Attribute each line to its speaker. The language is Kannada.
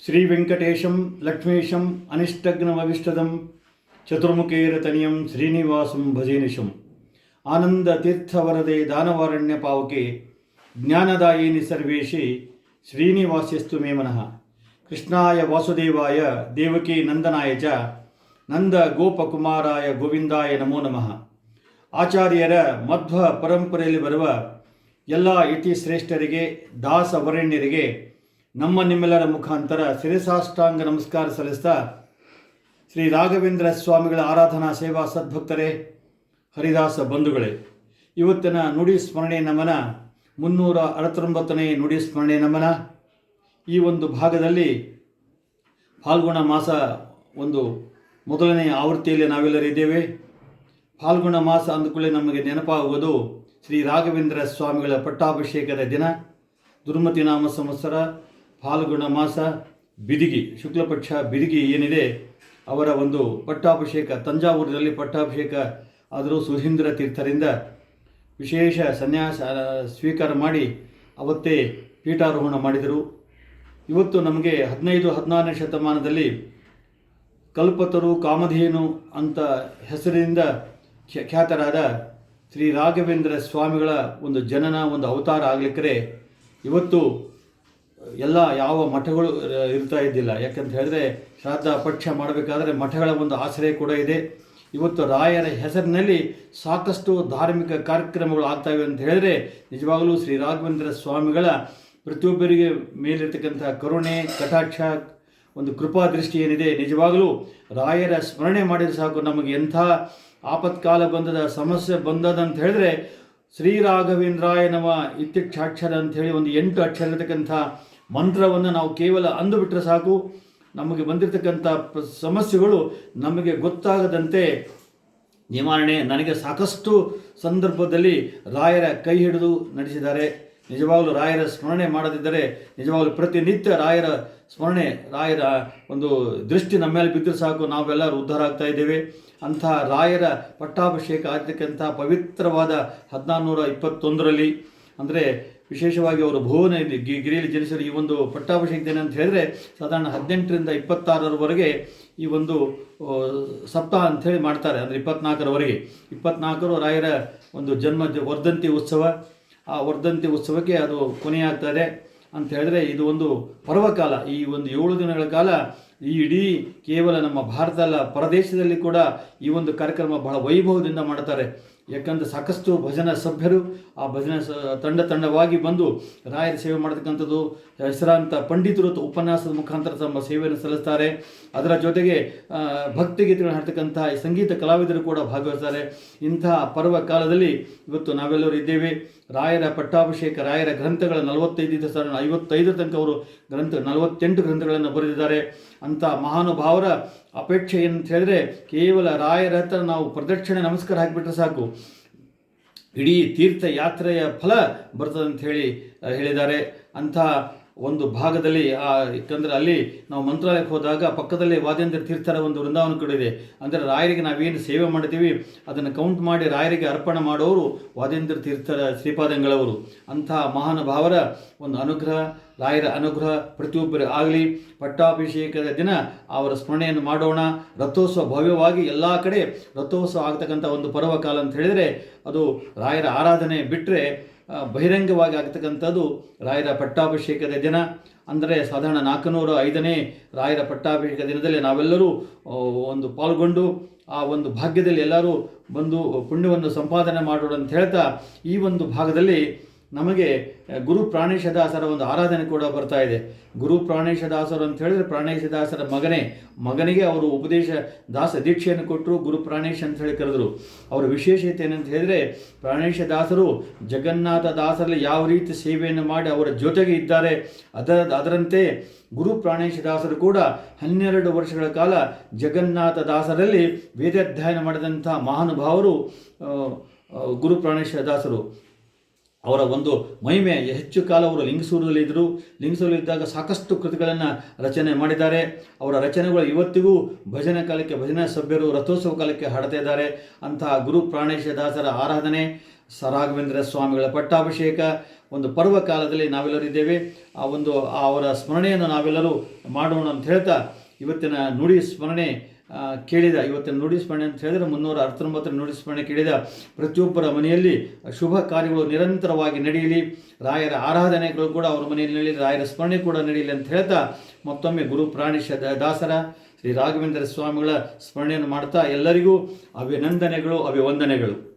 Speaker 1: ಶ್ರೀ ವೆಂಕಟೇಶಂ ಲಕ್ಷ್ಮೀಶಂ ಅನಿಷ್ಟಗ್ನಮವಿಷ್ಟದಂ ಚತುರ್ಮುಖೇರತನಿಯಂ ಶ್ರೀನಿವಾಸಂ ಭಜೇನಿಶಂ ಆನಂದ ತೀರ್ಥವರದೆ ದಾನವಾರಣ್ಯ ಪಾವಕೆ ಜ್ಞಾನದಾಯಿನಿ ಸರ್ವೇಶಿ ಶ್ರೀನಿವಾಸ್ಯಸ್ತು ಮೇ ಮನಃ. ಕೃಷ್ಣಾಯ ವಾಸುದೇವಾಯ ದೇವಕಿ ನಂದನಾಯ ಚ ನಂದ ಗೋಪಕುಮಾರಾಯ ಗೋವಿಂದಾಯ ನಮೋ ನಮಃ. ಆಚಾರ್ಯರ ಮಧ್ವ ಪರಂಪರೆಯಲ್ಲಿ ಬರುವ ಎಲ್ಲ ಯತಿಶ್ರೇಷ್ಠರಿಗೆ ದಾಸವರಣ್ಯರಿಗೆ ನಮ್ಮ ನಿಮ್ಮೆಲ್ಲರ ಮುಖಾಂತರ ಶಿರಸಾಷ್ಟಾಂಗ ನಮಸ್ಕಾರ ಸಲ್ಲಿಸ್ತಾ, ಶ್ರೀ ರಾಘವೇಂದ್ರ ಸ್ವಾಮಿಗಳ ಆರಾಧನಾ ಸೇವಾ ಸದ್ಭಕ್ತರೇ, ಹರಿದಾಸ ಬಂಧುಗಳೇ, ಇವತ್ತಿನ ನುಡಿ ಸ್ಮರಣೆ ನಮನ 369ನೇ ನುಡಿ ಸ್ಮರಣೆ ನಮನ. ಈ ಒಂದು ಭಾಗದಲ್ಲಿ ಫಾಲ್ಗುಣ ಮಾಸ ಒಂದು ಮೊದಲನೇ ಆವೃತ್ತಿಯಲ್ಲಿ ನಾವೆಲ್ಲರಿದ್ದೇವೆ. ಫಾಲ್ಗುಣ ಮಾಸ ಅಂದುಕೊಳ್ಳೆ ನಮಗೆ ನೆನಪಾಗುವುದು ಶ್ರೀ ರಾಘವೇಂದ್ರ ಸ್ವಾಮಿಗಳ ಪಟ್ಟಾಭಿಷೇಕದ ದಿನ. ದುರ್ಮತಿ ನಾಮ ಸಂವತ್ಸರ ಫಾಲ್ಗುಣ ಮಾಸ ಬಿದಿಗಿ ಶುಕ್ಲಪಕ್ಷ ಬಿದಿಗಿ ಏನಿದೆ, ಅವರ ಒಂದು ಪಟ್ಟಾಭಿಷೇಕ ತಂಜಾವೂರಿನಲ್ಲಿ ಪಟ್ಟಾಭಿಷೇಕ ಆದರೂ ಸುಧೀಂದ್ರ ತೀರ್ಥರಿಂದ ವಿಶೇಷ ಸನ್ಯಾಸ ಸ್ವೀಕಾರ ಮಾಡಿ ಅವತ್ತೇ ಪೀಠಾರೋಹಣ ಮಾಡಿದರು. ಇವತ್ತು ನಮಗೆ 15-16ನೇ ಶತಮಾನದಲ್ಲಿ ಕಲ್ಪತರು ಕಾಮಧೇನು ಅಂತ ಹೆಸರಿನಿಂದ ಖ್ಯಾತರಾದ ಶ್ರೀ ರಾಘವೇಂದ್ರ ಸ್ವಾಮಿಗಳ ಒಂದು ಜನನ, ಒಂದು ಅವತಾರ ಆಗಲಿಕ್ಕರೆ ಇವತ್ತು ಎಲ್ಲ ಯಾವ ಮಠಗಳು ಇರ್ತಾ ಇದ್ದಿಲ್ಲ. ಯಾಕಂತ ಹೇಳಿದ್ರೆ ಶ್ರಾದ್ದ ಪಕ್ಷ ಮಾಡಬೇಕಾದ್ರೆ ಮಠಗಳ ಒಂದು ಆಶ್ರಯ ಕೂಡ ಇದೆ. ಇವತ್ತು ರಾಯರ ಹೆಸರಿನಲ್ಲಿ ಸಾಕಷ್ಟು ಧಾರ್ಮಿಕ ಕಾರ್ಯಕ್ರಮಗಳು ಆಗ್ತಾಯಿವೆ ಅಂತ ಹೇಳಿದ್ರೆ ನಿಜವಾಗಲೂ ಶ್ರೀ ರಾಘವೇಂದ್ರ ಸ್ವಾಮಿಗಳ ಪ್ರತಿಯೊಬ್ಬರಿಗೆ ಮೇಲಿರ್ತಕ್ಕಂಥ ಕರುಣೆ, ಕಟಾಕ್ಷ, ಒಂದು ಕೃಪಾ ದೃಷ್ಟಿ ಏನಿದೆ, ನಿಜವಾಗಲೂ ರಾಯರ ಸ್ಮರಣೆ ಮಾಡಿದರೆ ಸಾಕು ನಮಗೆ ಎಂಥ ಆಪತ್ಕಾಲ ಬಂದದ, ಸಮಸ್ಯೆ ಬಂದದಂತ ಹೇಳಿದ್ರೆ ಶ್ರೀ ರಾಘವೇಂದ್ರಾಯ ನಮ ಇತ್ಯಕ್ಷಾಕ್ಷರ ಅಂಥೇಳಿ ಒಂದು 8 ಅಕ್ಷರ ಇರತಕ್ಕಂಥ ಮಂತ್ರವನ್ನು ನಾವು ಕೇವಲ ಅಂದುಬಿಟ್ರೆ ಸಾಕು, ನಮಗೆ ಬಂದಿರತಕ್ಕಂಥ ಸಮಸ್ಯೆಗಳು ನಮಗೆ ಗೊತ್ತಾಗದಂತೆ ನಿವಾರಣೆ. ನನಗೆ ಸಾಕಷ್ಟು ಸಂದರ್ಭದಲ್ಲಿ ರಾಯರ ಕೈ ಹಿಡಿದು ನಡೆಸಿದ್ದಾರೆ. ನಿಜವಾಗಲೂ ರಾಯರ ಸ್ಮರಣೆ ಮಾಡದಿದ್ದರೆ ನಿಜವಾಗಲೂ ಪ್ರತಿನಿತ್ಯ ರಾಯರ ಸ್ಮರಣೆ, ರಾಯರ ಒಂದು ದೃಷ್ಟಿ ನಮ್ಮ ಮೇಲೆ ಬಿದ್ದರೆ ಸಾಕು, ನಾವೆಲ್ಲರೂ ಉದ್ಧಾರ ಆಗ್ತಾ ಇದ್ದೇವೆ. ಅಂಥ ರಾಯರ ಪಟ್ಟಾಭಿಷೇಕ ಆಗಿರ್ತಕ್ಕಂಥ ಪವಿತ್ರವಾದ 1421ರಲ್ಲಿ, ಅಂದರೆ ವಿಶೇಷವಾಗಿ ಅವರು ಭುವನ ಗಿರಿಯಲ್ಲಿ ಜನಿಸಿದ ಈ ಒಂದು ಪಟ್ಟಾಭಿಷೇಕ ದಿನ ಅಂತ ಹೇಳಿದ್ರೆ ಸಾಧಾರಣ 18ರಿಂದ 26ರವರೆಗೆ ಈ ಒಂದು ಸಪ್ತಾಹ ಅಂಥೇಳಿ ಮಾಡ್ತಾರೆ. ಅಂದರೆ 24ರವರೆಗೆ 24 ರಾಯರ ಒಂದು ಜನ್ಮ ವರ್ಧಂತಿ ಉತ್ಸವ. ಆ ವರ್ಧಂತಿ ಉತ್ಸವಕ್ಕೆ ಅದು ಕೊನೆಯಾಗ್ತದೆ ಅಂತ ಹೇಳಿದ್ರೆ ಇದು ಒಂದು ಪರ್ವಕಾಲ. ಈ ಒಂದು 7 ದಿನಗಳ ಕಾಲ ಈ ಇಡೀ ಕೇವಲ ನಮ್ಮ ಭಾರತದ ಪರದೇಶದಲ್ಲಿ ಕೂಡ ಈ ಒಂದು ಕಾರ್ಯಕ್ರಮ ಬಹಳ ವೈಭವದಿಂದ ಮಾಡ್ತಾರೆ. ಯಾಕಂದರೆ ಸಾಕಷ್ಟು ಭಜನಾ ಸಭ್ಯರು ಆ ಭಜನಾ ತಂಡವಾಗಿ ಬಂದು ರಾಯರ ಸೇವೆ ಮಾಡತಕ್ಕಂಥದ್ದು, ಹೆಸರಾಂತ ಪಂಡಿತರು ಉಪನ್ಯಾಸದ ಮುಖಾಂತರ ತಮ್ಮ ಸೇವೆಯನ್ನು ಸಲ್ಲಿಸ್ತಾರೆ. ಅದರ ಜೊತೆಗೆ ಭಕ್ತಿಗೀತೆಗಳನ್ನು ಹಾಡ್ತಕ್ಕಂಥ ಸಂಗೀತ ಕಲಾವಿದರು ಕೂಡ ಭಾಗವಹಿಸ್ತಾರೆ. ಇಂತಹ ಪರ್ವ ಕಾಲದಲ್ಲಿ ಇವತ್ತು ನಾವೆಲ್ಲರೂ ಇದ್ದೇವೆ. ರಾಯರ ಪಟ್ಟಾಭಿಷೇಕ, ರಾಯರ ಗ್ರಂಥಗಳ 55 ತನಕ ಅವರು 48 ಗ್ರಂಥಗಳನ್ನು ಬರೆದಿದ್ದಾರೆ. ಅಂಥ ಮಹಾನುಭಾವರ ಅಪೇಕ್ಷೆ ಏನಂತ ಹೇಳಿದ್ರೆ ಕೇವಲ ರಾಯರ ಹತ್ರ ನಾವು ಪ್ರದಕ್ಷಿಣೆ ನಮಸ್ಕಾರ ಹಾಕಿಬಿಟ್ರೆ ಸಾಕು, ಇಡೀ ತೀರ್ಥಯಾತ್ರೆಯ ಫಲ ಬರ್ತದೆ ಅಂತ ಹೇಳಿದ್ದಾರೆ. ಅಂಥ ಒಂದು ಭಾಗದಲ್ಲಿ ಯಾಕಂದರೆ ಅಲ್ಲಿ ನಾವು ಮಂತ್ರಾಲಯಕ್ಕೆ ಹೋದಾಗ ಪಕ್ಕದಲ್ಲೇ ವಾದೇಂದ್ರ ತೀರ್ಥರ ಒಂದು ವೃಂದಾವನ ಕೂಡ ಇದೆ. ಅಂದರೆ ರಾಯರಿಗೆ ನಾವೇನು ಸೇವೆ ಮಾಡ್ತೀವಿ ಅದನ್ನು ಕೌಂಟ್ ಮಾಡಿ ರಾಯರಿಗೆ ಅರ್ಪಣೆ ಮಾಡೋರು ವಾದೇಂದ್ರ ತೀರ್ಥರ ಶ್ರೀಪಾದಂಗಳವರು. ಅಂಥ ಮಹಾನುಭಾವರ ಒಂದು ಅನುಗ್ರಹ, ರಾಯರ ಅನುಗ್ರಹ ಪ್ರತಿಯೊಬ್ಬರು ಆಗಲಿ. ಪಟ್ಟಾಭಿಷೇಕದ ದಿನ ಅವರ ಸ್ಮರಣೆಯನ್ನು ಮಾಡೋಣ. ರಥೋತ್ಸವ ಭವ್ಯವಾಗಿ ಎಲ್ಲ ಕಡೆ ರಥೋತ್ಸವ ಆಗ್ತಕ್ಕಂಥ ಒಂದು ಪರ್ವಕಾಲ ಅಂತ ಹೇಳಿದರೆ ಅದು ರಾಯರ ಆರಾಧನೆ ಬಿಟ್ಟರೆ ಬಹಿರಂಗವಾಗಿ ಆಗ್ತಕ್ಕಂಥದ್ದು ರಾಯರ ಪಟ್ಟಾಭಿಷೇಕದ ದಿನ. ಅಂದರೆ ಸಾಧಾರಣ 405ನೇ ರಾಯರ ಪಟ್ಟಾಭಿಷೇಕ ದಿನದಲ್ಲಿ ನಾವೆಲ್ಲರೂ ಒಂದು ಪಾಲ್ಗೊಂಡು ಆ ಒಂದು ಭಾಗ್ಯದಲ್ಲಿ ಎಲ್ಲರೂ ಬಂದು ಪುಣ್ಯವನ್ನು ಸಂಪಾದನೆ ಮಾಡೋಣ ಅಂತ ಹೇಳ್ತಾ ಈ ಒಂದು ಭಾಗದಲ್ಲಿ ನಮಗೆ ಗುರು ಪ್ರಾಣೇಶದಾಸರ ಒಂದು ಆರಾಧನೆ ಕೂಡ ಬರ್ತಾ ಇದೆ. ಗುರು ಪ್ರಾಣೇಶದಾಸರು ಅಂತ ಹೇಳಿದ್ರೆ ಪ್ರಾಣೇಶದಾಸರ ಮಗನಿಗೆ ಅವರು ಉಪದೇಶ ದಾಸ ದೀಕ್ಷೆಯನ್ನು ಕೊಟ್ಟರು, ಗುರು ಪ್ರಾಣೇಶ ಅಂತ ಹೇಳಿ ಕರೆದರು. ಅವರ ವಿಶೇಷತೆ ಏನಂತ ಹೇಳಿದರೆ ಪ್ರಾಣೇಶದಾಸರು ಜಗನ್ನಾಥ ದಾಸರಲ್ಲಿ ಯಾವ ರೀತಿ ಸೇವೆಯನ್ನು ಮಾಡಿ ಅವರ ಜೊತೆಗೆ ಇದ್ದಾರೆ ಅದರಂತೆ ಗುರು ಪ್ರಾಣೇಶದಾಸರು ಕೂಡ 12 ವರ್ಷಗಳ ಕಾಲ ಜಗನ್ನಾಥ ದಾಸರಲ್ಲಿ ವೇದಾಧ್ಯಯನ ಮಾಡಿದಂಥ ಮಹಾನುಭಾವರು ಗುರು ಪ್ರಾಣೇಶದಾಸರು. ಅವರ ಒಂದು ಮಹಿಮೆ ಹೆಚ್ಚು ಕಾಲ ಅವರು ಲಿಂಗಸೂರದಲ್ಲಿದ್ದರು. ಲಿಂಗಸೂರಲ್ಲಿದ್ದಾಗ ಸಾಕಷ್ಟು ಕೃತಿಗಳನ್ನು ರಚನೆ ಮಾಡಿದ್ದಾರೆ. ಅವರ ರಚನೆಗಳು ಇವತ್ತಿಗೂ ಭಜನೆ ಕಾಲಕ್ಕೆ ಭಜನಾ ಸಭ್ಯರು ರಥೋತ್ಸವ ಕಾಲಕ್ಕೆ ಹಾಡ್ತಾ ಇದ್ದಾರೆ. ಅಂತಹ ಗುರು ಪ್ರಾಣೇಶದಾಸರ ಆರಾಧನೆ, ರಾಘವೇಂದ್ರ ಸ್ವಾಮಿಗಳ ಪಟ್ಟಾಭಿಷೇಕ ಒಂದು ಪರ್ವ ಕಾಲದಲ್ಲಿ ನಾವೆಲ್ಲರೂ ಇದ್ದೇವೆ. ಅವರ ಸ್ಮರಣೆಯನ್ನು ನಾವೆಲ್ಲರೂ ಮಾಡೋಣ ಅಂತ ಹೇಳ್ತಾ ಇವತ್ತಿನ ನುಡಿ ಸ್ಮರಣೆ ಇವತ್ತಿನ ನುಡಿ ಸ್ಮರಣೆ ಅಂತ ಹೇಳಿದರೆ 319 ನುಡಿ ಸ್ಮರಣೆ ಕೇಳಿದ ಪ್ರತಿಯೊಬ್ಬರ ಮನೆಯಲ್ಲಿ ಶುಭ ಕಾರ್ಯಗಳು ನಿರಂತರವಾಗಿ ನಡೆಯಲಿ, ರಾಯರ ಆರಾಧನೆಗಳು ಕೂಡ ಅವರ ಮನೆಯಲ್ಲಿ ನಡೆಯಲಿ, ರಾಯರ ಸ್ಮರಣೆ ಕೂಡ ನಡೆಯಲಿ ಅಂತ ಹೇಳ್ತಾ ಮತ್ತೊಮ್ಮೆ ಗುರು ಪ್ರಾಣೇಶ ದಾಸರ ಶ್ರೀ ರಾಘವೇಂದ್ರ ಸ್ವಾಮಿಗಳ ಸ್ಮರಣೆಯನ್ನು ಮಾಡ್ತಾ ಎಲ್ಲರಿಗೂ ಅಭಿನಂದನೆಗಳು, ಅಭಿವಂದನೆಗಳು.